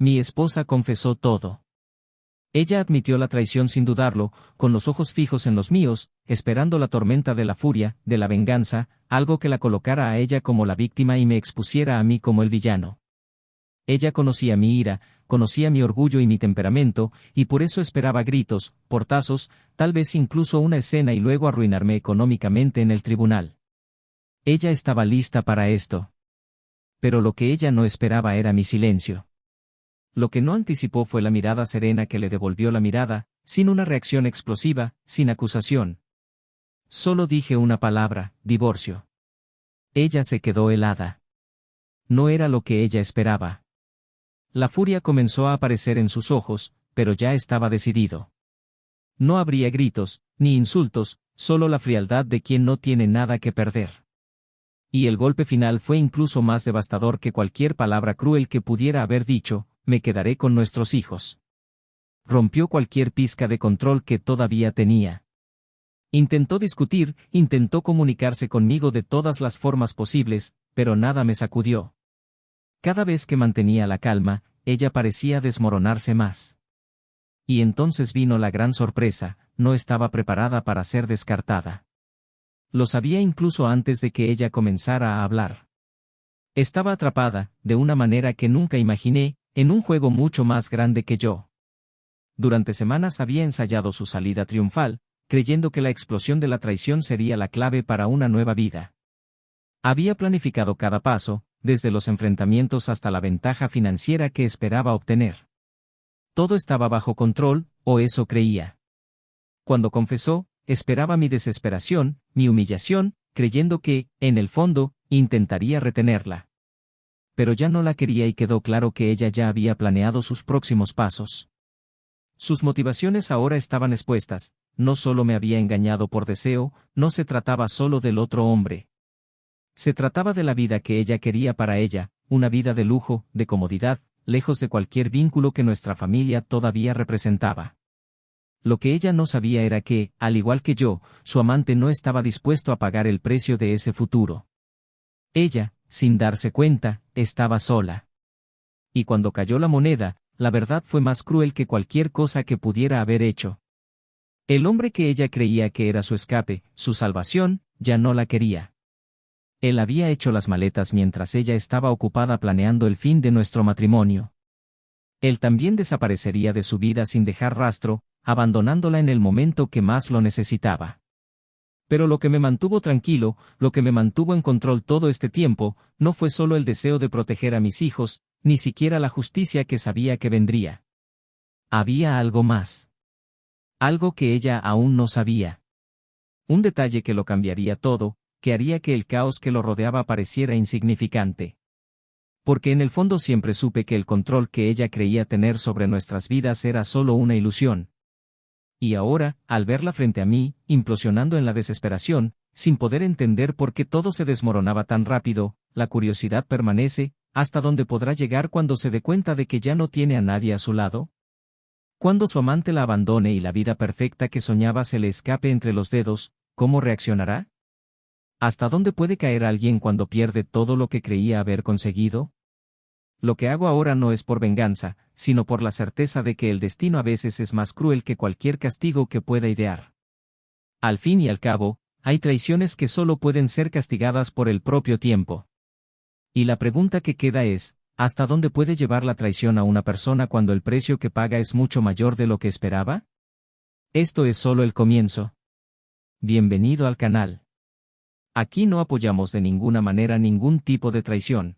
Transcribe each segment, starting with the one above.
Mi esposa confesó todo. Ella admitió la traición sin dudarlo, con los ojos fijos en los míos, esperando la tormenta de la furia, de la venganza, algo que la colocara a ella como la víctima y me expusiera a mí como el villano. Ella conocía mi ira, conocía mi orgullo y mi temperamento, y por eso esperaba gritos, portazos, tal vez incluso una escena y luego arruinarme económicamente en el tribunal. Ella estaba lista para esto. Pero lo que ella no esperaba era mi silencio. Lo que no anticipó fue la mirada serena que le devolvió la mirada, sin una reacción explosiva, sin acusación. Solo dije una palabra: divorcio. Ella se quedó helada. No era lo que ella esperaba. La furia comenzó a aparecer en sus ojos, pero ya estaba decidido. No habría gritos, ni insultos, solo la frialdad de quien no tiene nada que perder. Y el golpe final fue incluso más devastador que cualquier palabra cruel que pudiera haber dicho: me quedaré con nuestros hijos. Rompió cualquier pizca de control que todavía tenía. Intentó discutir, intentó comunicarse conmigo de todas las formas posibles, pero nada me sacudió. Cada vez que mantenía la calma, ella parecía desmoronarse más. Y entonces vino la gran sorpresa: no estaba preparada para ser descartada. Lo sabía incluso antes de que ella comenzara a hablar. Estaba atrapada, de una manera que nunca imaginé, en un juego mucho más grande que yo. Durante semanas había ensayado su salida triunfal, creyendo que la explosión de la traición sería la clave para una nueva vida. Había planificado cada paso, desde los enfrentamientos hasta la ventaja financiera que esperaba obtener. Todo estaba bajo control, o eso creía. Cuando confesó, esperaba mi desesperación, mi humillación, creyendo que, en el fondo, intentaría retenerla. Pero ya no la quería y quedó claro que ella ya había planeado sus próximos pasos. Sus motivaciones ahora estaban expuestas: no solo me había engañado por deseo, no se trataba solo del otro hombre. Se trataba de la vida que ella quería para ella, una vida de lujo, de comodidad, lejos de cualquier vínculo que nuestra familia todavía representaba. Lo que ella no sabía era que, al igual que yo, su amante no estaba dispuesto a pagar el precio de ese futuro. Ella, sin darse cuenta, estaba sola. Y cuando cayó la moneda, la verdad fue más cruel que cualquier cosa que pudiera haber hecho. El hombre que ella creía que era su escape, su salvación, ya no la quería. Él había hecho las maletas mientras ella estaba ocupada planeando el fin de nuestro matrimonio. Él también desaparecería de su vida sin dejar rastro, abandonándola en el momento que más lo necesitaba. Pero lo que me mantuvo tranquilo, lo que me mantuvo en control todo este tiempo, no fue solo el deseo de proteger a mis hijos, ni siquiera la justicia que sabía que vendría. Había algo más. Algo que ella aún no sabía. Un detalle que lo cambiaría todo, que haría que el caos que lo rodeaba pareciera insignificante. Porque en el fondo siempre supe que el control que ella creía tener sobre nuestras vidas era solo una ilusión. Y ahora, al verla frente a mí, implosionando en la desesperación, sin poder entender por qué todo se desmoronaba tan rápido, la curiosidad permanece: ¿hasta dónde podrá llegar cuando se dé cuenta de que ya no tiene a nadie a su lado? Cuando su amante la abandone y la vida perfecta que soñaba se le escape entre los dedos, ¿cómo reaccionará? ¿Hasta dónde puede caer alguien cuando pierde todo lo que creía haber conseguido? Lo que hago ahora no es por venganza, sino por la certeza de que el destino a veces es más cruel que cualquier castigo que pueda idear. Al fin y al cabo, hay traiciones que solo pueden ser castigadas por el propio tiempo. Y la pregunta que queda es: ¿hasta dónde puede llevar la traición a una persona cuando el precio que paga es mucho mayor de lo que esperaba? Esto es solo el comienzo. Bienvenido al canal. Aquí no apoyamos de ninguna manera ningún tipo de traición.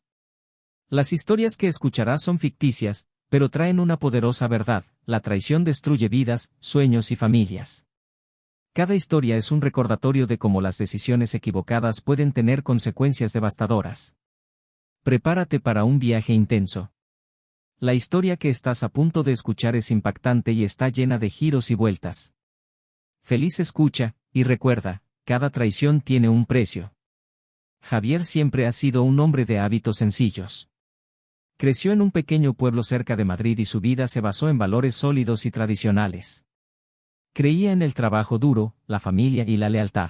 Las historias que escucharás son ficticias, pero traen una poderosa verdad: la traición destruye vidas, sueños y familias. Cada historia es un recordatorio de cómo las decisiones equivocadas pueden tener consecuencias devastadoras. Prepárate para un viaje intenso. La historia que estás a punto de escuchar es impactante y está llena de giros y vueltas. Feliz escucha, y recuerda: cada traición tiene un precio. Javier siempre ha sido un hombre de hábitos sencillos. Creció en un pequeño pueblo cerca de Madrid y su vida se basó en valores sólidos y tradicionales. Creía en el trabajo duro, la familia y la lealtad.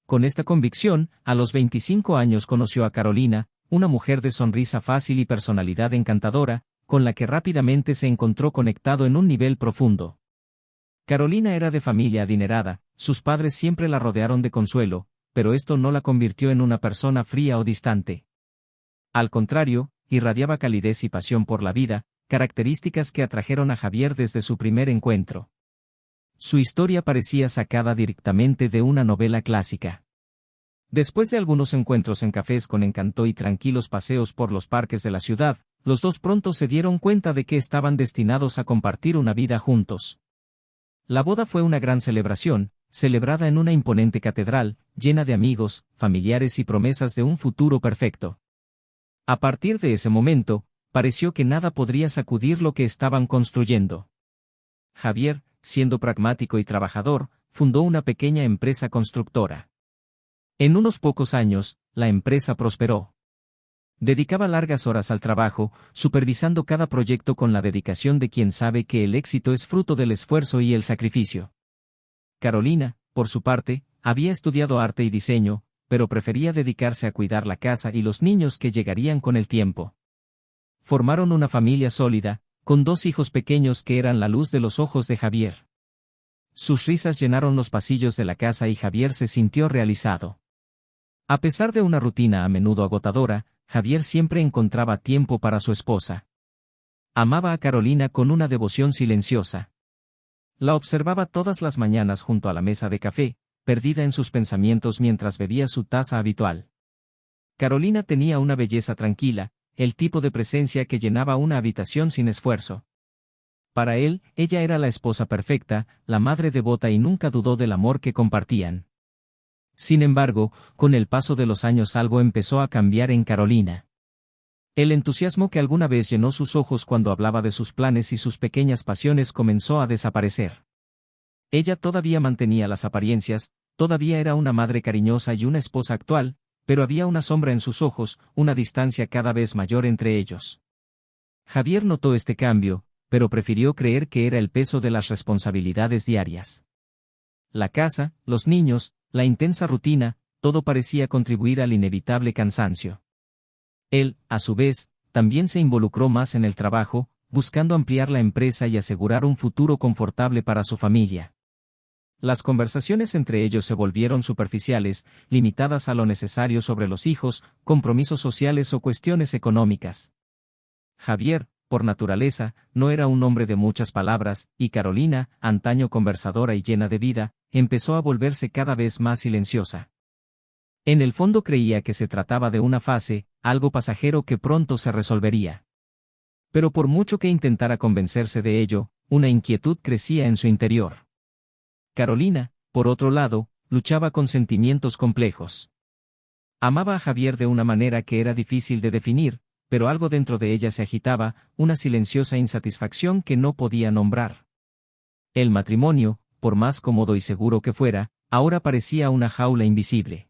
Con esta convicción, a los 25 años conoció a Carolina, una mujer de sonrisa fácil y personalidad encantadora, con la que rápidamente se encontró conectado en un nivel profundo. Carolina era de familia adinerada, sus padres siempre la rodearon de consuelo, pero esto no la convirtió en una persona fría o distante. Al contrario, irradiaba calidez y pasión por la vida, características que atrajeron a Javier desde su primer encuentro. Su historia parecía sacada directamente de una novela clásica. Después de algunos encuentros en cafés con encanto y tranquilos paseos por los parques de la ciudad, los dos pronto se dieron cuenta de que estaban destinados a compartir una vida juntos. La boda fue una gran celebración, celebrada en una imponente catedral, llena de amigos, familiares y promesas de un futuro perfecto. A partir de ese momento, pareció que nada podría sacudir lo que estaban construyendo. Javier, siendo pragmático y trabajador, fundó una pequeña empresa constructora. En unos pocos años, la empresa prosperó. Dedicaba largas horas al trabajo, supervisando cada proyecto con la dedicación de quien sabe que el éxito es fruto del esfuerzo y el sacrificio. Carolina, por su parte, había estudiado arte y diseño, pero prefería dedicarse a cuidar la casa y los niños que llegarían con el tiempo. Formaron una familia sólida, con 2 hijos pequeños que eran la luz de los ojos de Javier. Sus risas llenaron los pasillos de la casa y Javier se sintió realizado. A pesar de una rutina a menudo agotadora, Javier siempre encontraba tiempo para su esposa. Amaba a Carolina con una devoción silenciosa. La observaba todas las mañanas junto a la mesa de café, perdida en sus pensamientos mientras bebía su taza habitual. Carolina tenía una belleza tranquila, el tipo de presencia que llenaba una habitación sin esfuerzo. Para él, ella era la esposa perfecta, la madre devota y nunca dudó del amor que compartían. Sin embargo, con el paso de los años algo empezó a cambiar en Carolina. El entusiasmo que alguna vez llenó sus ojos cuando hablaba de sus planes y sus pequeñas pasiones comenzó a desaparecer. Ella todavía mantenía las apariencias, todavía era una madre cariñosa y una esposa actual, pero había una sombra en sus ojos, una distancia cada vez mayor entre ellos. Javier notó este cambio, pero prefirió creer que era el peso de las responsabilidades diarias. La casa, los niños, la intensa rutina, todo parecía contribuir al inevitable cansancio. Él, a su vez, también se involucró más en el trabajo, buscando ampliar la empresa y asegurar un futuro confortable para su familia. Las conversaciones entre ellos se volvieron superficiales, limitadas a lo necesario sobre los hijos, compromisos sociales o cuestiones económicas. Javier, por naturaleza, no era un hombre de muchas palabras, y Carolina, antaño conversadora y llena de vida, empezó a volverse cada vez más silenciosa. En el fondo creía que se trataba de una fase, algo pasajero que pronto se resolvería. Pero por mucho que intentara convencerse de ello, una inquietud crecía en su interior. Carolina, por otro lado, luchaba con sentimientos complejos. Amaba a Javier de una manera que era difícil de definir, pero algo dentro de ella se agitaba, una silenciosa insatisfacción que no podía nombrar. El matrimonio, por más cómodo y seguro que fuera, ahora parecía una jaula invisible.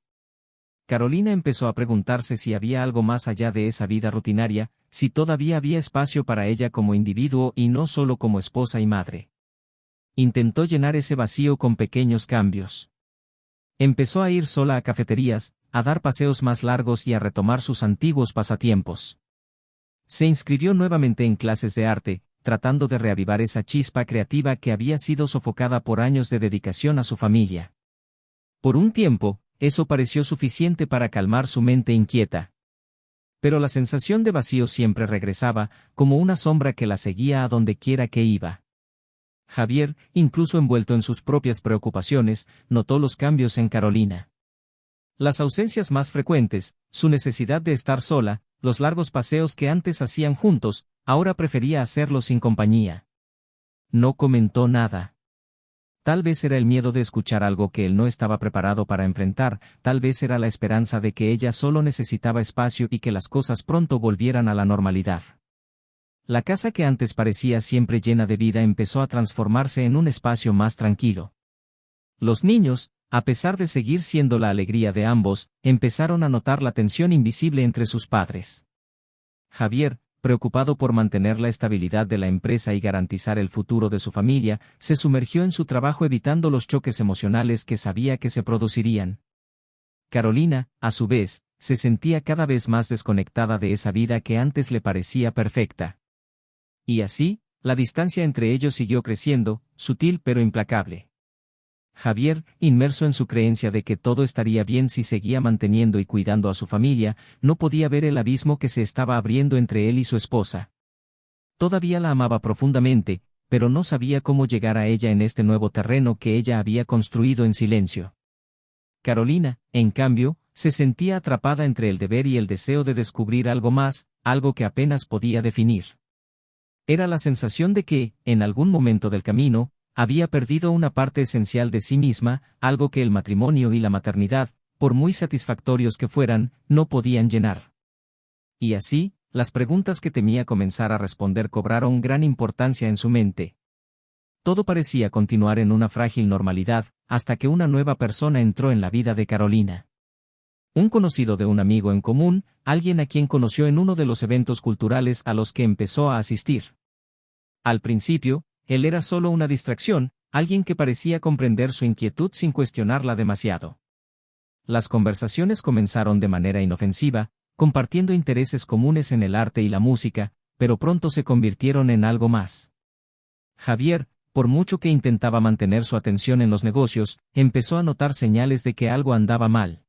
Carolina empezó a preguntarse si había algo más allá de esa vida rutinaria, si todavía había espacio para ella como individuo y no solo como esposa y madre. Intentó llenar ese vacío con pequeños cambios. Empezó a ir sola a cafeterías, a dar paseos más largos y a retomar sus antiguos pasatiempos. Se inscribió nuevamente en clases de arte, tratando de reavivar esa chispa creativa que había sido sofocada por años de dedicación a su familia. Por un tiempo, eso pareció suficiente para calmar su mente inquieta. Pero la sensación de vacío siempre regresaba, como una sombra que la seguía a donde quiera que iba. Javier, incluso envuelto en sus propias preocupaciones, notó los cambios en Carolina. Las ausencias más frecuentes, su necesidad de estar sola, los largos paseos que antes hacían juntos, ahora prefería hacerlos sin compañía. No comentó nada. Tal vez era el miedo de escuchar algo que él no estaba preparado para enfrentar, tal vez era la esperanza de que ella solo necesitaba espacio y que las cosas pronto volvieran a la normalidad. La casa que antes parecía siempre llena de vida empezó a transformarse en un espacio más tranquilo. Los niños, a pesar de seguir siendo la alegría de ambos, empezaron a notar la tensión invisible entre sus padres. Javier, preocupado por mantener la estabilidad de la empresa y garantizar el futuro de su familia, se sumergió en su trabajo evitando los choques emocionales que sabía que se producirían. Carolina, a su vez, se sentía cada vez más desconectada de esa vida que antes le parecía perfecta. Y así, la distancia entre ellos siguió creciendo, sutil pero implacable. Javier, inmerso en su creencia de que todo estaría bien si seguía manteniendo y cuidando a su familia, no podía ver el abismo que se estaba abriendo entre él y su esposa. Todavía la amaba profundamente, pero no sabía cómo llegar a ella en este nuevo terreno que ella había construido en silencio. Carolina, en cambio, se sentía atrapada entre el deber y el deseo de descubrir algo más, algo que apenas podía definir. Era la sensación de que, en algún momento del camino, había perdido una parte esencial de sí misma, algo que el matrimonio y la maternidad, por muy satisfactorios que fueran, no podían llenar. Y así, las preguntas que temía comenzar a responder cobraron gran importancia en su mente. Todo parecía continuar en una frágil normalidad, hasta que una nueva persona entró en la vida de Carolina. Un conocido de un amigo en común, alguien a quien conoció en uno de los eventos culturales a los que empezó a asistir. Al principio, él era solo una distracción, alguien que parecía comprender su inquietud sin cuestionarla demasiado. Las conversaciones comenzaron de manera inofensiva, compartiendo intereses comunes en el arte y la música, pero pronto se convirtieron en algo más. Javier, por mucho que intentaba mantener su atención en los negocios, empezó a notar señales de que algo andaba mal.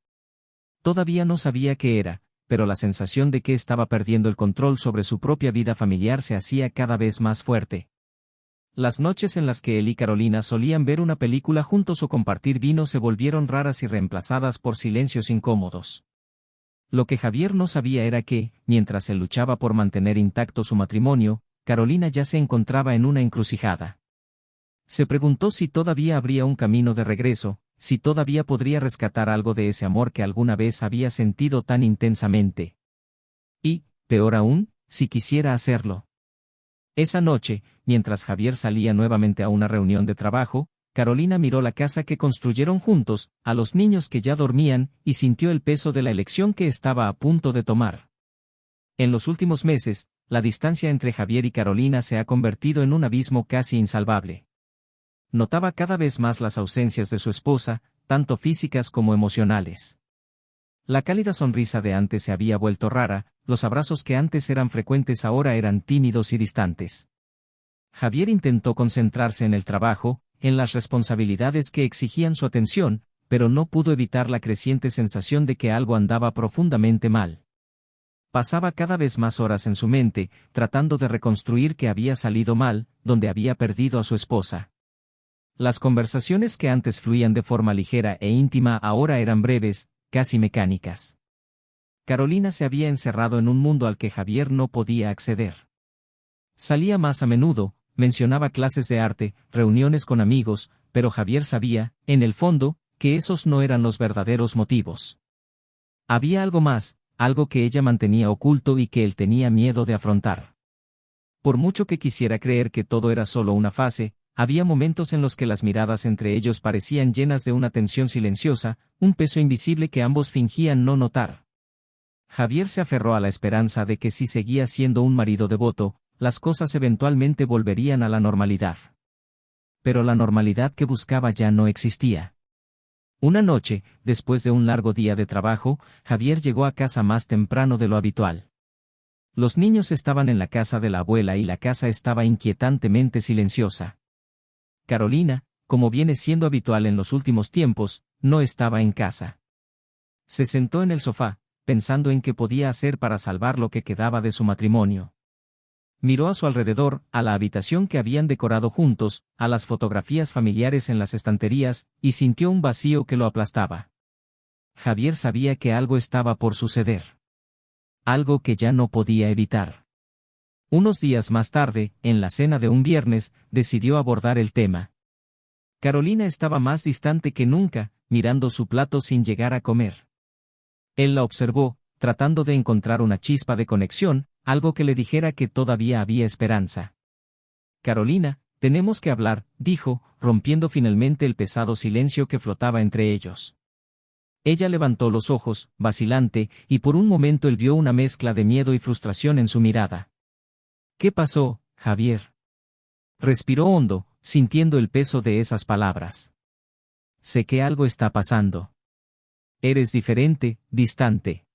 Todavía no sabía qué era, pero la sensación de que estaba perdiendo el control sobre su propia vida familiar se hacía cada vez más fuerte. Las noches en las que él y Carolina solían ver una película juntos o compartir vino se volvieron raras y reemplazadas por silencios incómodos. Lo que Javier no sabía era que, mientras él luchaba por mantener intacto su matrimonio, Carolina ya se encontraba en una encrucijada. Se preguntó si todavía habría un camino de regreso, si todavía podría rescatar algo de ese amor que alguna vez había sentido tan intensamente. Y, peor aún, si quisiera hacerlo. Esa noche, mientras Javier salía nuevamente a una reunión de trabajo, Carolina miró la casa que construyeron juntos, a los niños que ya dormían, y sintió el peso de la elección que estaba a punto de tomar. En los últimos meses, la distancia entre Javier y Carolina se ha convertido en un abismo casi insalvable. Notaba cada vez más las ausencias de su esposa, tanto físicas como emocionales. La cálida sonrisa de antes se había vuelto rara, los abrazos que antes eran frecuentes ahora eran tímidos y distantes. Javier intentó concentrarse en el trabajo, en las responsabilidades que exigían su atención, pero no pudo evitar la creciente sensación de que algo andaba profundamente mal. Pasaba cada vez más horas en su mente, tratando de reconstruir qué había salido mal, donde había perdido a su esposa. Las conversaciones que antes fluían de forma ligera e íntima ahora eran breves, casi mecánicas. Carolina se había encerrado en un mundo al que Javier no podía acceder. Salía más a menudo, mencionaba clases de arte, reuniones con amigos, pero Javier sabía, en el fondo, que esos no eran los verdaderos motivos. Había algo más, algo que ella mantenía oculto y que él tenía miedo de afrontar. Por mucho que quisiera creer que todo era solo una fase, había momentos en los que las miradas entre ellos parecían llenas de una tensión silenciosa, un peso invisible que ambos fingían no notar. Javier se aferró a la esperanza de que si seguía siendo un marido devoto, las cosas eventualmente volverían a la normalidad. Pero la normalidad que buscaba ya no existía. Una noche, después de un largo día de trabajo, Javier llegó a casa más temprano de lo habitual. Los niños estaban en la casa de la abuela y la casa estaba inquietantemente silenciosa. Carolina, como viene siendo habitual en los últimos tiempos, no estaba en casa. Se sentó en el sofá, pensando en qué podía hacer para salvar lo que quedaba de su matrimonio. Miró a su alrededor, a la habitación que habían decorado juntos, a las fotografías familiares en las estanterías, y sintió un vacío que lo aplastaba. Javier sabía que algo estaba por suceder. Algo que ya no podía evitar. Unos días más tarde, en la cena de un viernes, decidió abordar el tema. Carolina estaba más distante que nunca, mirando su plato sin llegar a comer. Él la observó, tratando de encontrar una chispa de conexión, algo que le dijera que todavía había esperanza. Carolina, tenemos que hablar, dijo, rompiendo finalmente el pesado silencio que flotaba entre ellos. Ella levantó los ojos, vacilante, y por un momento él vio una mezcla de miedo y frustración en su mirada. ¿Qué pasó, Javier? Respiró hondo, sintiendo el peso de esas palabras. Sé que algo está pasando. Eres diferente, distante.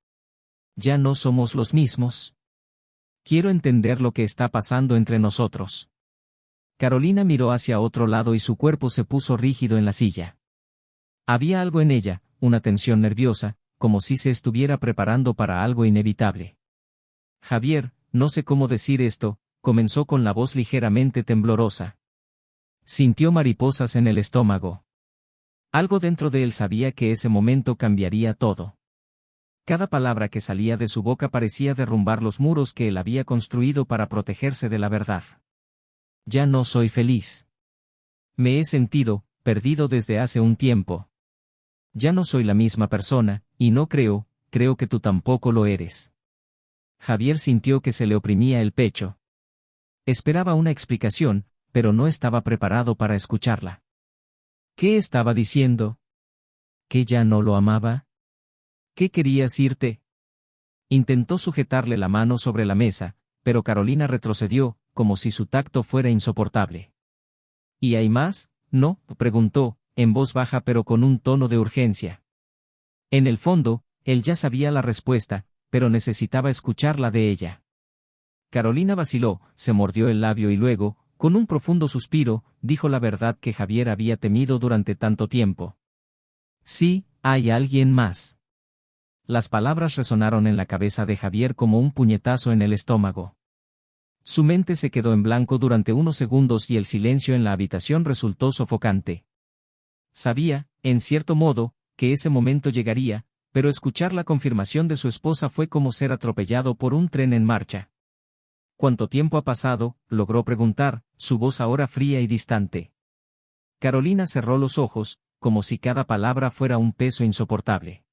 ¿Ya no somos los mismos? Quiero entender lo que está pasando entre nosotros. Carolina miró hacia otro lado y su cuerpo se puso rígido en la silla. Había algo en ella, una tensión nerviosa, como si se estuviera preparando para algo inevitable. Javier, no sé cómo decir esto, comenzó con la voz ligeramente temblorosa. Sintió mariposas en el estómago. Algo dentro de él sabía que ese momento cambiaría todo. Cada palabra que salía de su boca parecía derrumbar los muros que él había construido para protegerse de la verdad. Ya no soy feliz. Me he sentido perdido desde hace un tiempo. Ya no soy la misma persona, y no creo que tú tampoco lo eres. Javier sintió que se le oprimía el pecho. Esperaba una explicación, pero no estaba preparado para escucharla. ¿Qué estaba diciendo? ¿Que ya no lo amaba? ¿Qué querías irte? Intentó sujetarle la mano sobre la mesa, pero Carolina retrocedió, como si su tacto fuera insoportable. ¿Y hay más? ¿No?, preguntó, en voz baja pero con un tono de urgencia. En el fondo, él ya sabía la respuesta, pero necesitaba escucharla de ella. Carolina vaciló, se mordió el labio y luego, con un profundo suspiro, dijo la verdad que Javier había temido durante tanto tiempo. Sí, hay alguien más. Las palabras resonaron en la cabeza de Javier como un puñetazo en el estómago. Su mente se quedó en blanco durante unos segundos y el silencio en la habitación resultó sofocante. Sabía, en cierto modo, que ese momento llegaría, pero escuchar la confirmación de su esposa fue como ser atropellado por un tren en marcha. ¿Cuánto tiempo ha pasado?, logró preguntar, su voz ahora fría y distante. Carolina cerró los ojos, como si cada palabra fuera un peso insoportable.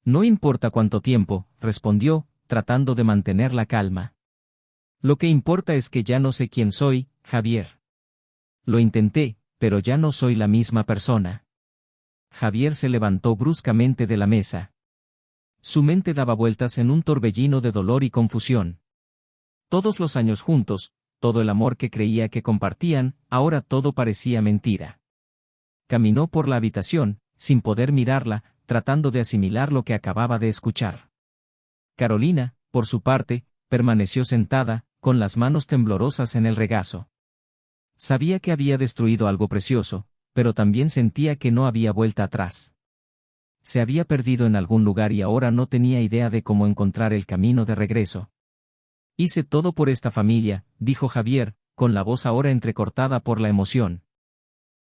No importa cuánto tiempo, respondió, tratando de mantener la calma. Lo que importa es que ya no sé quién soy, Javier. Lo intenté, pero ya no soy la misma persona. Javier se levantó bruscamente de la mesa. Su mente daba vueltas en un torbellino de dolor y confusión. Todos los años juntos, todo el amor que creía que compartían, ahora todo parecía mentira. Caminó por la habitación, sin poder mirarla, tratando de asimilar lo que acababa de escuchar. Carolina, por su parte, permaneció sentada, con las manos temblorosas en el regazo. Sabía que había destruido algo precioso, pero también sentía que no había vuelta atrás. Se había perdido en algún lugar y ahora no tenía idea de cómo encontrar el camino de regreso. Hice todo por esta familia, dijo Javier, con la voz ahora entrecortada por la emoción.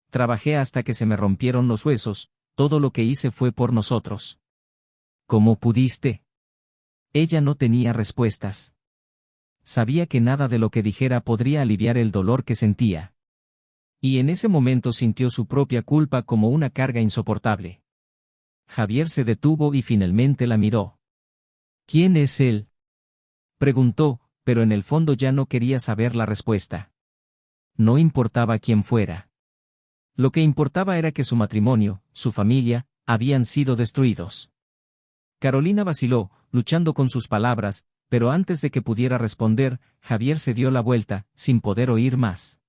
Trabajé hasta que se me rompieron los huesos, todo lo que hice fue por nosotros. ¿Cómo pudiste? Ella no tenía respuestas. Sabía que nada de lo que dijera podría aliviar el dolor que sentía. Y en ese momento sintió su propia culpa como una carga insoportable. Javier se detuvo y finalmente la miró. ¿Quién es él?, preguntó, pero en el fondo ya no quería saber la respuesta. No importaba quién fuera. Lo que importaba era que su matrimonio, su familia, habían sido destruidos. Carolina vaciló, luchando con sus palabras, pero antes de que pudiera responder, Javier se dio la vuelta, sin poder oír más.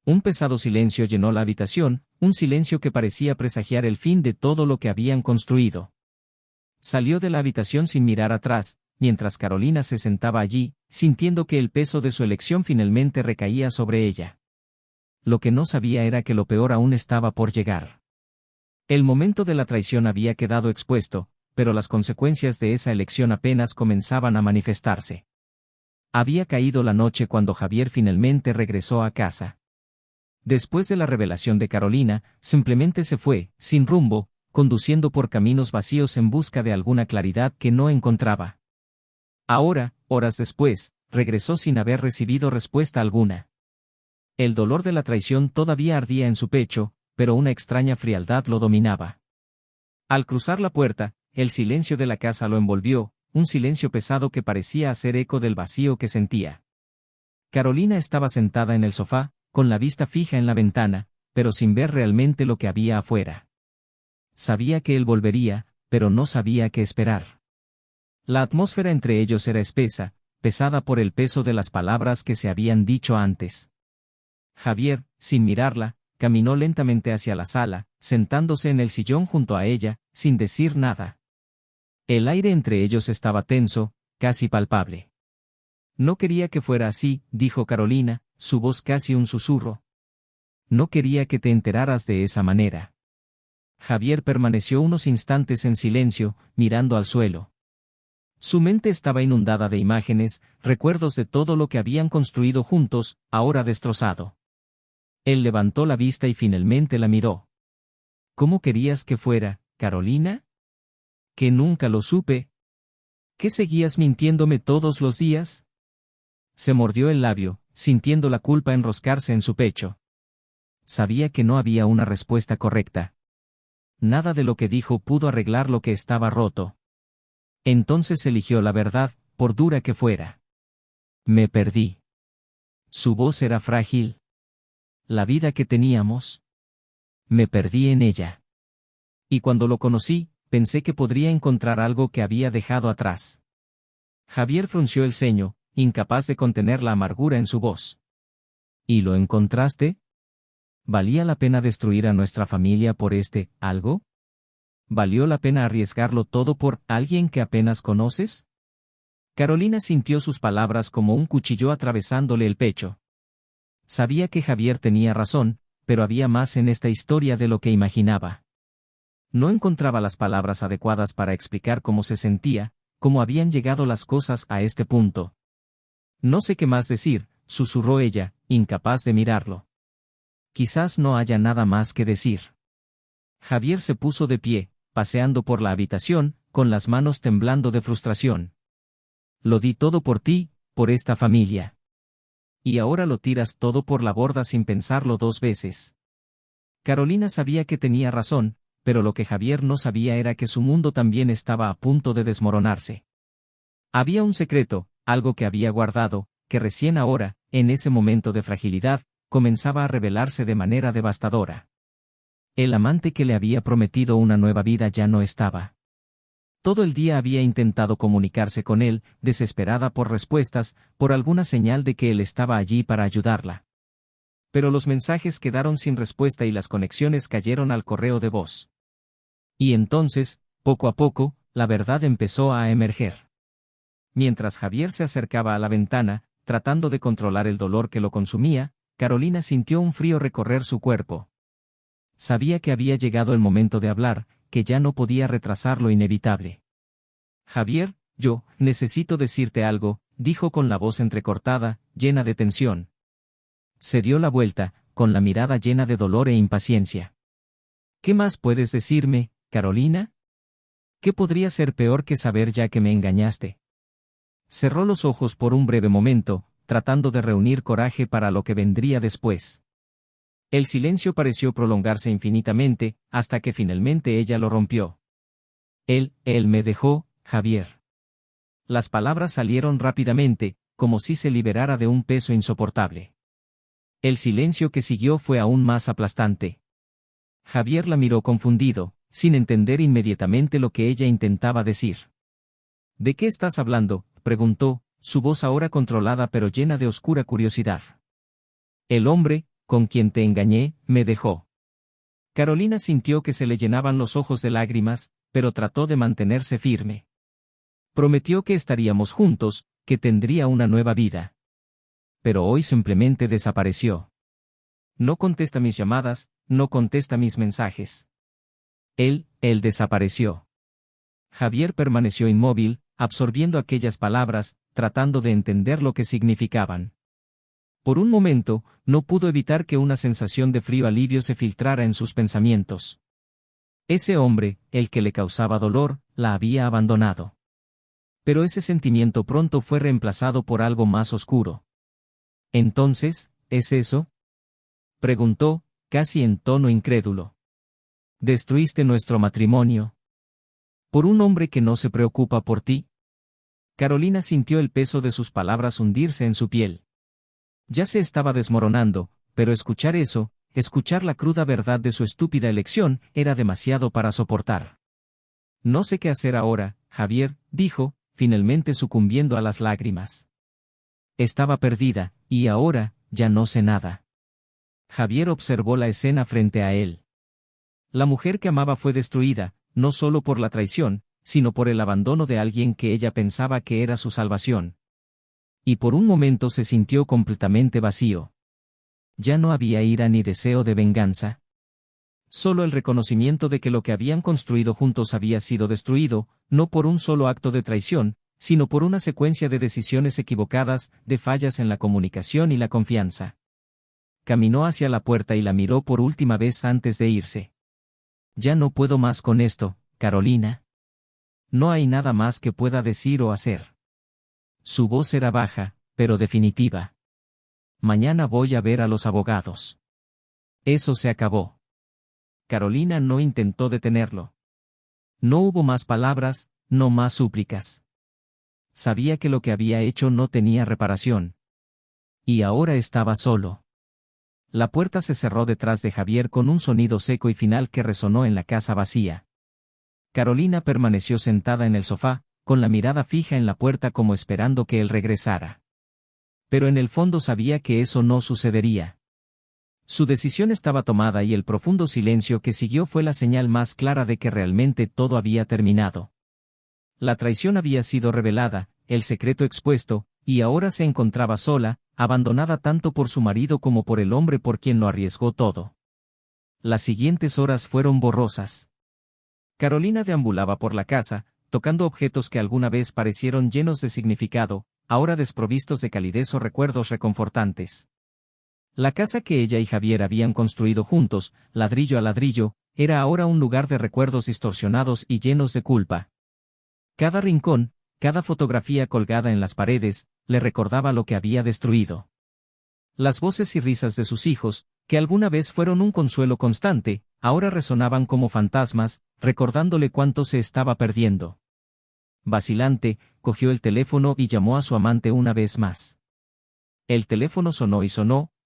Un pesado silencio llenó la habitación, un silencio que parecía presagiar el fin de todo lo que habían construido. Salió de la habitación sin mirar atrás, mientras Carolina se sentaba allí, sintiendo que el peso de su elección finalmente recaía sobre ella. Lo que no sabía era que lo peor aún estaba por llegar. El momento de la traición había quedado expuesto, pero las consecuencias de esa elección apenas comenzaban a manifestarse. Había caído la noche cuando Javier finalmente regresó a casa. Después de la revelación de Carolina, simplemente se fue, sin rumbo, conduciendo por caminos vacíos en busca de alguna claridad que no encontraba. Ahora, horas después, regresó sin haber recibido respuesta alguna. El dolor de la traición todavía ardía en su pecho, pero una extraña frialdad lo dominaba. Al cruzar la puerta, el silencio de la casa lo envolvió, un silencio pesado que parecía hacer eco del vacío que sentía. Carolina estaba sentada en el sofá, con la vista fija en la ventana, pero sin ver realmente lo que había afuera. Sabía que él volvería, pero no sabía qué esperar. La atmósfera entre ellos era espesa, pesada por el peso de las palabras que se habían dicho antes. Javier, sin mirarla, caminó lentamente hacia la sala, sentándose en el sillón junto a ella, sin decir nada. El aire entre ellos estaba tenso, casi palpable. No quería que fuera así, dijo Carolina, su voz casi un susurro. No quería que te enteraras de esa manera. Javier permaneció unos instantes en silencio, mirando al suelo. Su mente estaba inundada de imágenes, recuerdos de todo lo que habían construido juntos, ahora destrozado. Él levantó la vista y finalmente la miró. ¿Cómo querías que fuera, Carolina? ¿Que nunca lo supe? ¿Que seguías mintiéndome todos los días? Se mordió el labio, sintiendo la culpa enroscarse en su pecho. Sabía que no había una respuesta correcta. Nada de lo que dijo pudo arreglar lo que estaba roto. Entonces eligió la verdad, por dura que fuera. Me perdí. Su voz era frágil. La vida que teníamos. Me perdí en ella. Y cuando lo conocí, pensé que podría encontrar algo que había dejado atrás. Javier frunció el ceño, incapaz de contener la amargura en su voz. ¿Y lo encontraste? ¿Valía la pena destruir a nuestra familia por algo? ¿Valió la pena arriesgarlo todo por alguien que apenas conoces? Carolina sintió sus palabras como un cuchillo atravesándole el pecho. Sabía que Javier tenía razón, pero había más en esta historia de lo que imaginaba. No encontraba las palabras adecuadas para explicar cómo se sentía, cómo habían llegado las cosas a este punto. No sé qué más decir, susurró ella, incapaz de mirarlo. Quizás no haya nada más que decir. Javier se puso de pie, paseando por la habitación, con las manos temblando de frustración. Lo di todo por ti, por esta familia. Y ahora lo tiras todo por la borda sin pensarlo dos veces. Carolina sabía que tenía razón, pero lo que Javier no sabía era que su mundo también estaba a punto de desmoronarse. Había un secreto, algo que había guardado, que recién ahora, en ese momento de fragilidad, comenzaba a revelarse de manera devastadora. El amante que le había prometido una nueva vida ya no estaba. Todo el día había intentado comunicarse con él, desesperada por respuestas, por alguna señal de que él estaba allí para ayudarla. Pero los mensajes quedaron sin respuesta y las conexiones cayeron al correo de voz. Y entonces, poco a poco, la verdad empezó a emerger. Mientras Javier se acercaba a la ventana, tratando de controlar el dolor que lo consumía, Carolina sintió un frío recorrer su cuerpo. Sabía que había llegado el momento de hablar, que ya no podía retrasar lo inevitable. Javier, yo necesito decirte algo, dijo con la voz entrecortada, llena de tensión. Se dio la vuelta, con la mirada llena de dolor e impaciencia. ¿Qué más puedes decirme, Carolina? ¿Qué podría ser peor que saber ya que me engañaste? Cerró los ojos por un breve momento, tratando de reunir coraje para lo que vendría después. El silencio pareció prolongarse infinitamente, hasta que finalmente ella lo rompió. Él me dejó, Javier. Las palabras salieron rápidamente, como si se liberara de un peso insoportable. El silencio que siguió fue aún más aplastante. Javier la miró confundido, sin entender inmediatamente lo que ella intentaba decir. ¿De qué estás hablando?, preguntó, su voz ahora controlada pero llena de oscura curiosidad. El hombre, con quien te engañé, me dejó. Carolina sintió que se le llenaban los ojos de lágrimas, pero trató de mantenerse firme. Prometió que estaríamos juntos, que tendría una nueva vida. Pero hoy simplemente desapareció. No contesta mis llamadas, no contesta mis mensajes. Él desapareció. Javier permaneció inmóvil, absorbiendo aquellas palabras, tratando de entender lo que significaban. Por un momento, no pudo evitar que una sensación de frío alivio se filtrara en sus pensamientos. Ese hombre, el que le causaba dolor, la había abandonado. Pero ese sentimiento pronto fue reemplazado por algo más oscuro. ¿Entonces, es eso?, preguntó, casi en tono incrédulo. ¿Destruiste nuestro matrimonio por un hombre que no se preocupa por ti? Carolina sintió el peso de sus palabras hundirse en su piel. Ya se estaba desmoronando, pero escuchar eso, escuchar la cruda verdad de su estúpida elección, era demasiado para soportar. No sé qué hacer ahora, Javier, dijo, finalmente sucumbiendo a las lágrimas. Estaba perdida, y ahora, ya no sé nada. Javier observó la escena frente a él. La mujer que amaba fue destruida, no solo por la traición, sino por el abandono de alguien que ella pensaba que era su salvación. Y por un momento se sintió completamente vacío. Ya no había ira ni deseo de venganza. Solo el reconocimiento de que lo que habían construido juntos había sido destruido, no por un solo acto de traición, sino por una secuencia de decisiones equivocadas, de fallas en la comunicación y la confianza. Caminó hacia la puerta y la miró por última vez antes de irse. Ya no puedo más con esto, Carolina. No hay nada más que pueda decir o hacer. Su voz era baja, pero definitiva. Mañana voy a ver a los abogados. Eso se acabó. Carolina no intentó detenerlo. No hubo más palabras, no más súplicas. Sabía que lo que había hecho no tenía reparación. Y ahora estaba solo. La puerta se cerró detrás de Javier con un sonido seco y final que resonó en la casa vacía. Carolina permaneció sentada en el sofá, con la mirada fija en la puerta como esperando que él regresara. Pero en el fondo sabía que eso no sucedería. Su decisión estaba tomada y el profundo silencio que siguió fue la señal más clara de que realmente todo había terminado. La traición había sido revelada, el secreto expuesto, y ahora se encontraba sola, abandonada tanto por su marido como por el hombre por quien lo arriesgó todo. Las siguientes horas fueron borrosas. Carolina deambulaba por la casa, tocando objetos que alguna vez parecieron llenos de significado, ahora desprovistos de calidez o recuerdos reconfortantes. La casa que ella y Javier habían construido juntos, ladrillo a ladrillo, era ahora un lugar de recuerdos distorsionados y llenos de culpa. Cada rincón, cada fotografía colgada en las paredes, le recordaba lo que había destruido. Las voces y risas de sus hijos, que alguna vez fueron un consuelo constante, ahora resonaban como fantasmas, recordándole cuánto se estaba perdiendo. Vacilante, cogió el teléfono y llamó a su amante una vez más. El teléfono sonó,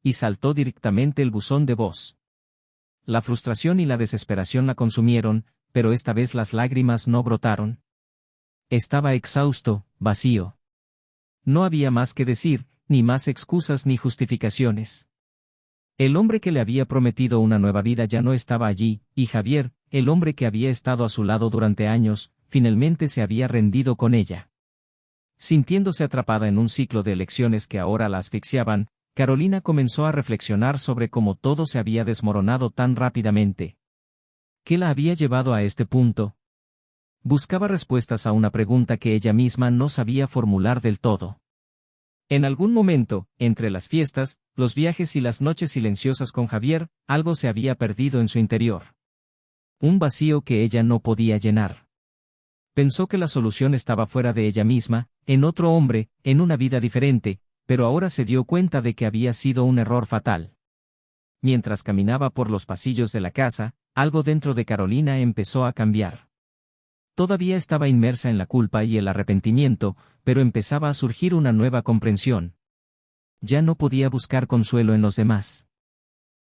y saltó directamente el buzón de voz. La frustración y la desesperación la consumieron, pero esta vez las lágrimas no brotaron. Estaba exhausto, vacío. No había más que decir, ni más excusas ni justificaciones. El hombre que le había prometido una nueva vida ya no estaba allí, y Javier, el hombre que había estado a su lado durante años, finalmente se había rendido con ella. Sintiéndose atrapada en un ciclo de elecciones que ahora la asfixiaban, Carolina comenzó a reflexionar sobre cómo todo se había desmoronado tan rápidamente. ¿Qué la había llevado a este punto? Buscaba respuestas a una pregunta que ella misma no sabía formular del todo. En algún momento, entre las fiestas, los viajes y las noches silenciosas con Javier, algo se había perdido en su interior. Un vacío que ella no podía llenar. Pensó que la solución estaba fuera de ella misma, en otro hombre, en una vida diferente, pero ahora se dio cuenta de que había sido un error fatal. Mientras caminaba por los pasillos de la casa, algo dentro de Carolina empezó a cambiar. Todavía estaba inmersa en la culpa y el arrepentimiento, pero empezaba a surgir una nueva comprensión. Ya no podía buscar consuelo en los demás.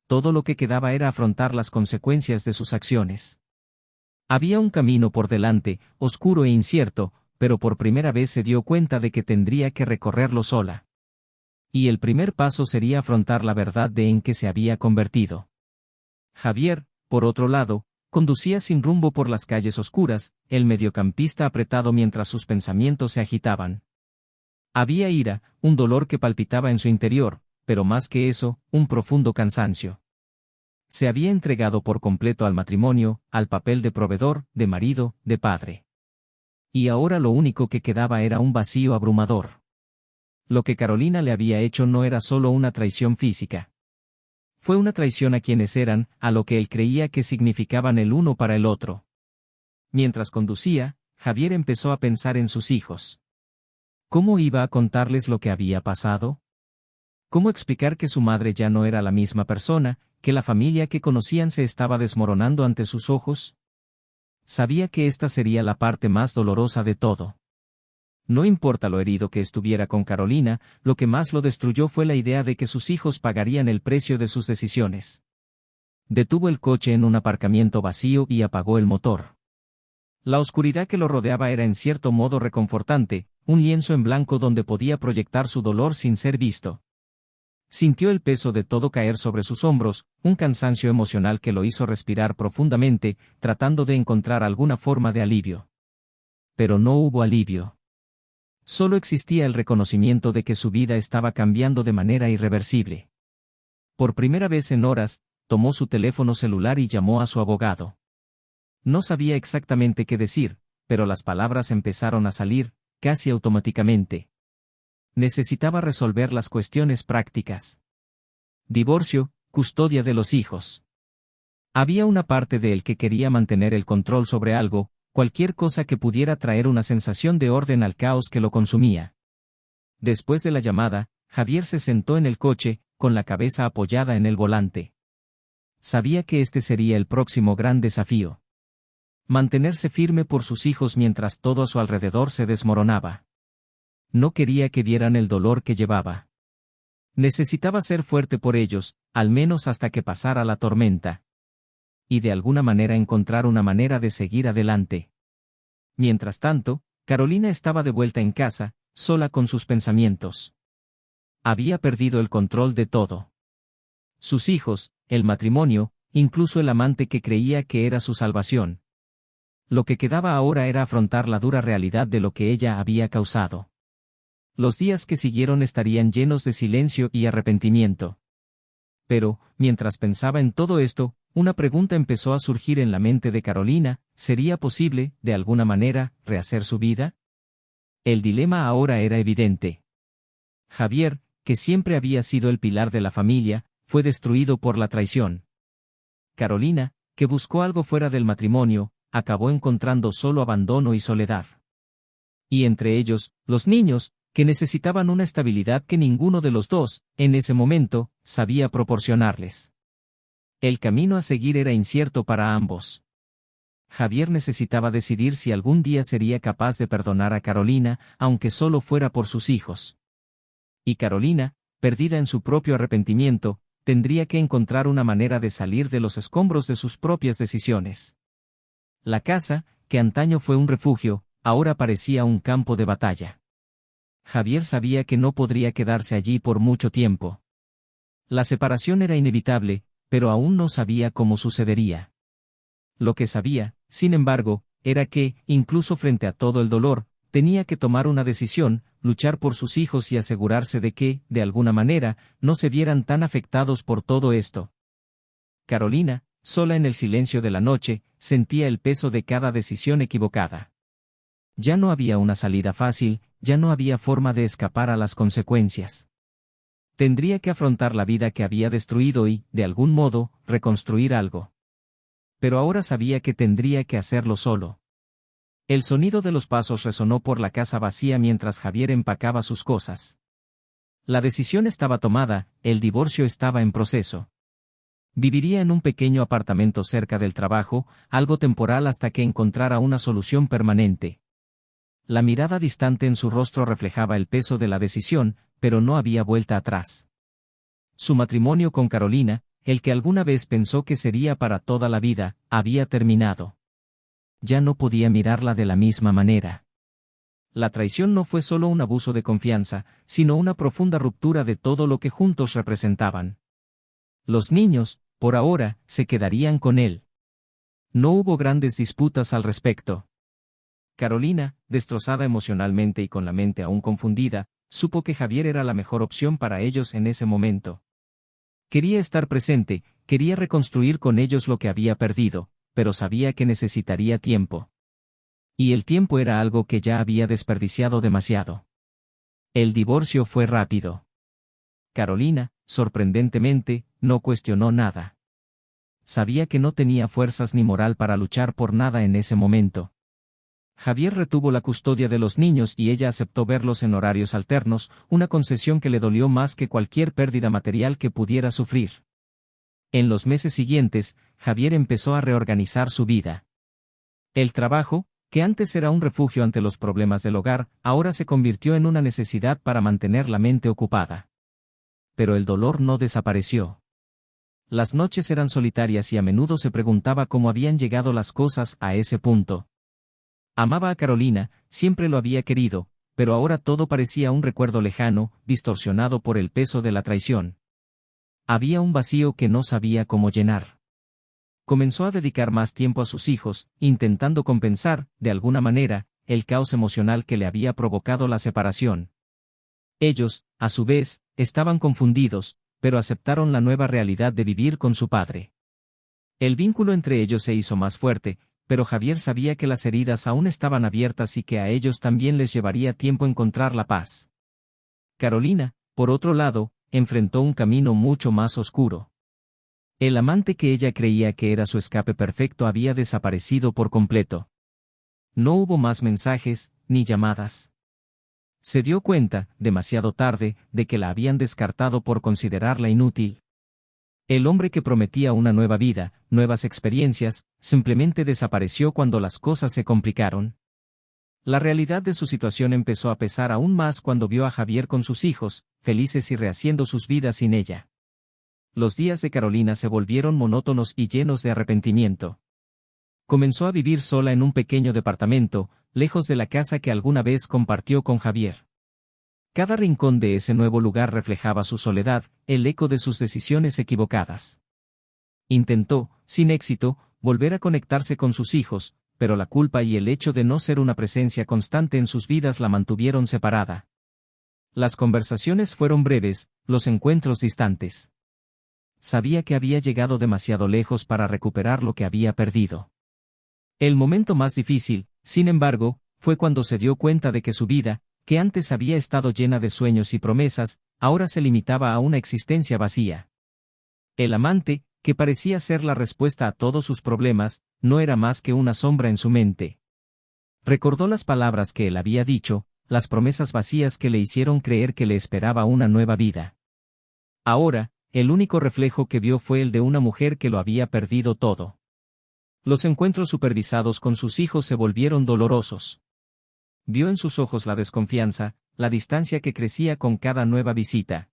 Todo lo que quedaba era afrontar las consecuencias de sus acciones. Había un camino por delante, oscuro e incierto, pero por primera vez se dio cuenta de que tendría que recorrerlo sola. Y el primer paso sería afrontar la verdad de en que se había convertido. Javier, por otro lado, conducía sin rumbo por las calles oscuras, el mediocampista apretado mientras sus pensamientos se agitaban. Había ira, un dolor que palpitaba en su interior, pero más que eso, un profundo cansancio. Se había entregado por completo al matrimonio, al papel de proveedor, de marido, de padre. Y ahora lo único que quedaba era un vacío abrumador. Lo que Carolina le había hecho no era solo una traición física. Fue una traición a quienes eran, a lo que él creía que significaban el uno para el otro. Mientras conducía, Javier empezó a pensar en sus hijos. ¿Cómo iba a contarles lo que había pasado? ¿Cómo explicar que su madre ya no era la misma persona, que la familia que conocían se estaba desmoronando ante sus ojos? Sabía que esta sería la parte más dolorosa de todo. No importa lo herido que estuviera con Carolina, lo que más lo destruyó fue la idea de que sus hijos pagarían el precio de sus decisiones. Detuvo el coche en un aparcamiento vacío y apagó el motor. La oscuridad que lo rodeaba era en cierto modo reconfortante, un lienzo en blanco donde podía proyectar su dolor sin ser visto. Sintió el peso de todo caer sobre sus hombros, un cansancio emocional que lo hizo respirar profundamente, tratando de encontrar alguna forma de alivio. Pero no hubo alivio. Solo existía el reconocimiento de que su vida estaba cambiando de manera irreversible. Por primera vez en horas, tomó su teléfono celular y llamó a su abogado. No sabía exactamente qué decir, pero las palabras empezaron a salir, casi automáticamente. Necesitaba resolver las cuestiones prácticas. Divorcio, custodia de los hijos. Había una parte de él que quería mantener el control sobre algo, cualquier cosa que pudiera traer una sensación de orden al caos que lo consumía. Después de la llamada, Javier se sentó en el coche, con la cabeza apoyada en el volante. Sabía que este sería el próximo gran desafío. Mantenerse firme por sus hijos mientras todo a su alrededor se desmoronaba. No quería que vieran el dolor que llevaba. Necesitaba ser fuerte por ellos, al menos hasta que pasara la tormenta. Y de alguna manera encontrar una manera de seguir adelante. Mientras tanto, Carolina estaba de vuelta en casa, sola con sus pensamientos. Había perdido el control de todo. Sus hijos, el matrimonio, incluso el amante que creía que era su salvación. Lo que quedaba ahora era afrontar la dura realidad de lo que ella había causado. Los días que siguieron estarían llenos de silencio y arrepentimiento. Pero, mientras pensaba en todo esto, una pregunta empezó a surgir en la mente de Carolina: ¿sería posible, de alguna manera, rehacer su vida? El dilema ahora era evidente. Javier, que siempre había sido el pilar de la familia, fue destruido por la traición. Carolina, que buscó algo fuera del matrimonio, acabó encontrando solo abandono y soledad. Y entre ellos, los niños, que necesitaban una estabilidad que ninguno de los dos, en ese momento, sabía proporcionarles. El camino a seguir era incierto para ambos. Javier necesitaba decidir si algún día sería capaz de perdonar a Carolina, aunque solo fuera por sus hijos. Y Carolina, perdida en su propio arrepentimiento, tendría que encontrar una manera de salir de los escombros de sus propias decisiones. La casa, que antaño fue un refugio, ahora parecía un campo de batalla. Javier sabía que no podría quedarse allí por mucho tiempo. La separación era inevitable, pero aún no sabía cómo sucedería. Lo que sabía, sin embargo, era que, incluso frente a todo el dolor, tenía que tomar una decisión: luchar por sus hijos y asegurarse de que, de alguna manera, no se vieran tan afectados por todo esto. Carolina, sola en el silencio de la noche, sentía el peso de cada decisión equivocada. Ya no había una salida fácil, ya no había forma de escapar a las consecuencias. Tendría que afrontar la vida que había destruido y, de algún modo, reconstruir algo. Pero ahora sabía que tendría que hacerlo solo. El sonido de los pasos resonó por la casa vacía mientras Javier empacaba sus cosas. La decisión estaba tomada, el divorcio estaba en proceso. Viviría en un pequeño apartamento cerca del trabajo, algo temporal hasta que encontrara una solución permanente. La mirada distante en su rostro reflejaba el peso de la decisión, pero no había vuelta atrás. Su matrimonio con Carolina, el que alguna vez pensó que sería para toda la vida, había terminado. Ya no podía mirarla de la misma manera. La traición no fue solo un abuso de confianza, sino una profunda ruptura de todo lo que juntos representaban. Los niños, por ahora, se quedarían con él. No hubo grandes disputas al respecto. Carolina, destrozada emocionalmente y con la mente aún confundida, supo que Javier era la mejor opción para ellos en ese momento. Quería estar presente, quería reconstruir con ellos lo que había perdido, pero sabía que necesitaría tiempo. Y el tiempo era algo que ya había desperdiciado demasiado. El divorcio fue rápido. Carolina, sorprendentemente, no cuestionó nada. Sabía que no tenía fuerzas ni moral para luchar por nada en ese momento. Javier retuvo la custodia de los niños y ella aceptó verlos en horarios alternos, una concesión que le dolió más que cualquier pérdida material que pudiera sufrir. En los meses siguientes, Javier empezó a reorganizar su vida. El trabajo, que antes era un refugio ante los problemas del hogar, ahora se convirtió en una necesidad para mantener la mente ocupada. Pero el dolor no desapareció. Las noches eran solitarias y a menudo se preguntaba cómo habían llegado las cosas a ese punto. Amaba a Carolina, siempre lo había querido, pero ahora todo parecía un recuerdo lejano, distorsionado por el peso de la traición. Había un vacío que no sabía cómo llenar. Comenzó a dedicar más tiempo a sus hijos, intentando compensar, de alguna manera, el caos emocional que le había provocado la separación. Ellos, a su vez, estaban confundidos, pero aceptaron la nueva realidad de vivir con su padre. El vínculo entre ellos se hizo más fuerte, pero Javier sabía que las heridas aún estaban abiertas y que a ellos también les llevaría tiempo encontrar la paz. Carolina, por otro lado, enfrentó un camino mucho más oscuro. El amante que ella creía que era su escape perfecto había desaparecido por completo. No hubo más mensajes, ni llamadas. Se dio cuenta, demasiado tarde, de que la habían descartado por considerarla inútil. El hombre que prometía una nueva vida, nuevas experiencias, simplemente desapareció cuando las cosas se complicaron. La realidad de su situación empezó a pesar aún más cuando vio a Javier con sus hijos, felices y rehaciendo sus vidas sin ella. Los días de Carolina se volvieron monótonos y llenos de arrepentimiento. Comenzó a vivir sola en un pequeño departamento, lejos de la casa que alguna vez compartió con Javier. Cada rincón de ese nuevo lugar reflejaba su soledad, el eco de sus decisiones equivocadas. Intentó, sin éxito, volver a conectarse con sus hijos, pero la culpa y el hecho de no ser una presencia constante en sus vidas la mantuvieron separada. Las conversaciones fueron breves, los encuentros distantes. Sabía que había llegado demasiado lejos para recuperar lo que había perdido. El momento más difícil, sin embargo, fue cuando se dio cuenta de que su vida, que antes había estado llena de sueños y promesas, ahora se limitaba a una existencia vacía. El amante, que parecía ser la respuesta a todos sus problemas, no era más que una sombra en su mente. Recordó las palabras que él había dicho, las promesas vacías que le hicieron creer que le esperaba una nueva vida. Ahora, el único reflejo que vio fue el de una mujer que lo había perdido todo. Los encuentros supervisados con sus hijos se volvieron dolorosos. Vio en sus ojos la desconfianza, la distancia que crecía con cada nueva visita.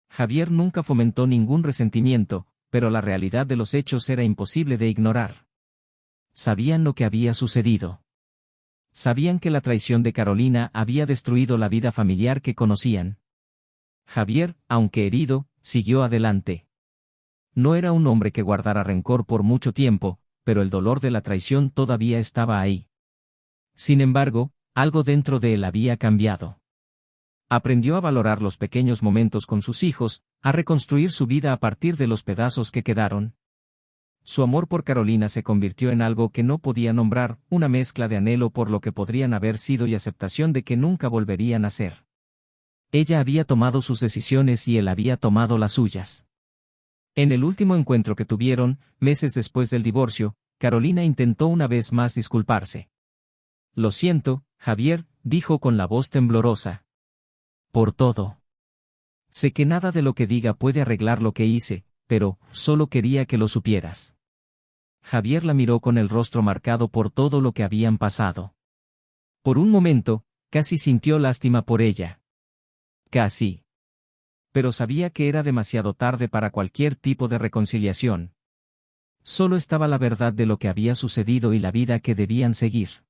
Javier nunca fomentó ningún resentimiento, pero la realidad de los hechos era imposible de ignorar. Sabían lo que había sucedido. Sabían que la traición de Carolina había destruido la vida familiar que conocían. Javier, aunque herido, siguió adelante. No era un hombre que guardara rencor por mucho tiempo, pero el dolor de la traición todavía estaba ahí. Sin embargo, algo dentro de él había cambiado. Aprendió a valorar los pequeños momentos con sus hijos, a reconstruir su vida a partir de los pedazos que quedaron. Su amor por Carolina se convirtió en algo que no podía nombrar, una mezcla de anhelo por lo que podrían haber sido y aceptación de que nunca volverían a ser. Ella había tomado sus decisiones y él había tomado las suyas. En el último encuentro que tuvieron, meses después del divorcio, Carolina intentó una vez más disculparse. «Lo siento, Javier», dijo con la voz temblorosa. «Por todo. Sé que nada de lo que diga puede arreglar lo que hice, pero solo quería que lo supieras». Javier la miró con el rostro marcado por todo lo que habían pasado. Por un momento, casi sintió lástima por ella. Casi. Pero sabía que era demasiado tarde para cualquier tipo de reconciliación. Solo estaba la verdad de lo que había sucedido y la vida que debían seguir.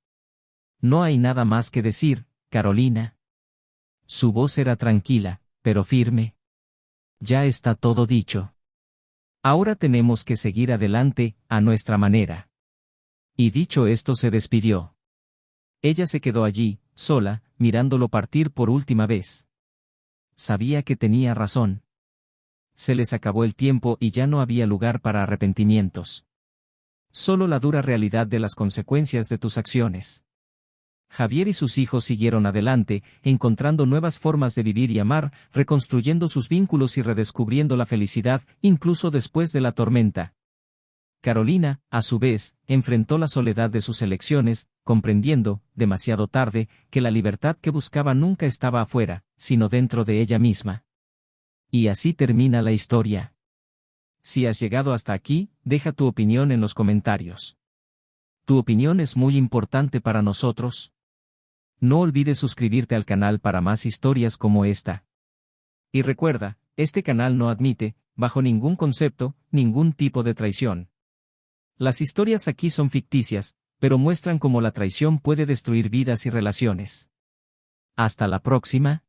«No hay nada más que decir, Carolina». Su voz era tranquila, pero firme. «Ya está todo dicho. Ahora tenemos que seguir adelante, a nuestra manera». Y dicho esto se despidió. Ella se quedó allí, sola, mirándolo partir por última vez. Sabía que tenía razón. Se les acabó el tiempo y ya no había lugar para arrepentimientos. Solo la dura realidad de las consecuencias de tus acciones. Javier y sus hijos siguieron adelante, encontrando nuevas formas de vivir y amar, reconstruyendo sus vínculos y redescubriendo la felicidad, incluso después de la tormenta. Carolina, a su vez, enfrentó la soledad de sus elecciones, comprendiendo, demasiado tarde, que la libertad que buscaba nunca estaba afuera, sino dentro de ella misma. Y así termina la historia. Si has llegado hasta aquí, deja tu opinión en los comentarios. Tu opinión es muy importante para nosotros. No olvides suscribirte al canal para más historias como esta. Y recuerda, este canal no admite, bajo ningún concepto, ningún tipo de traición. Las historias aquí son ficticias, pero muestran cómo la traición puede destruir vidas y relaciones. Hasta la próxima.